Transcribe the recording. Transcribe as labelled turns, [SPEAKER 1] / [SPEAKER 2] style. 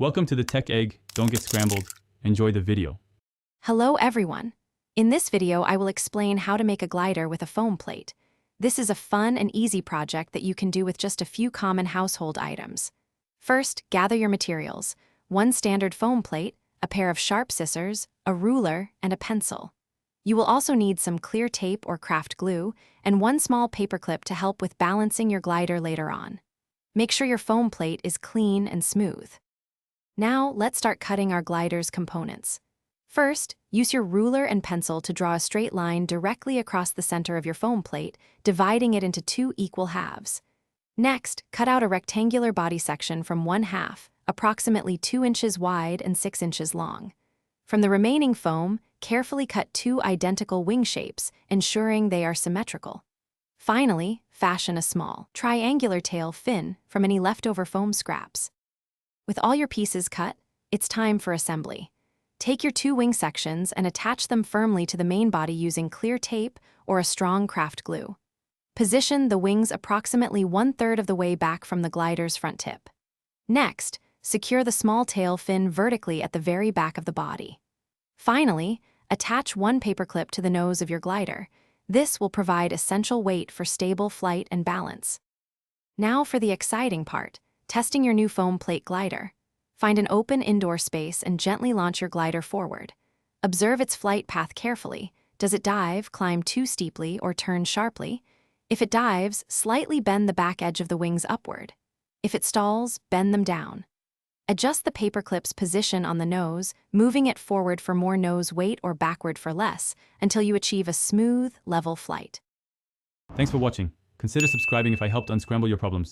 [SPEAKER 1] Welcome to the Tech Egg. Don't get scrambled. Enjoy the video.
[SPEAKER 2] Hello everyone. In this video, I will explain how to make a glider with a foam plate. This is a fun and easy project that you can do with just a few common household items. First, gather your materials: one standard foam plate, a pair of sharp scissors, a ruler, and a pencil. You will also need some clear tape or craft glue, and one small paperclip to help with balancing your glider later on. Make sure your foam plate is clean and smooth. Now, let's start cutting our glider's components. First, use your ruler and pencil to draw a straight line directly across the center of your foam plate, dividing it into two equal halves. Next, cut out a rectangular body section from one half, approximately 2 inches wide and 6 inches long. From the remaining foam, carefully cut two identical wing shapes, ensuring they are symmetrical. Finally, fashion a small, triangular tail fin from any leftover foam scraps. With all your pieces cut, it's time for assembly. Take your two wing sections and attach them firmly to the main body using clear tape or a strong craft glue. Position the wings approximately 1/3 of the way back from the glider's front tip. Next, secure the small tail fin vertically at the very back of the body. Finally, attach one paperclip to the nose of your glider. This will provide essential weight for stable flight and balance. Now for the exciting part: testing your new foam plate glider. Find an open indoor space and gently launch your glider forward. Observe its flight path carefully. Does it dive, climb too steeply, or turn sharply? If it dives, slightly bend the back edge of the wings upward. If it stalls, bend them down. Adjust the paperclip's position on the nose, moving it forward for more nose weight or backward for less, until you achieve a smooth, level flight.
[SPEAKER 1] Thanks for watching. Consider subscribing if I helped unscramble your problems.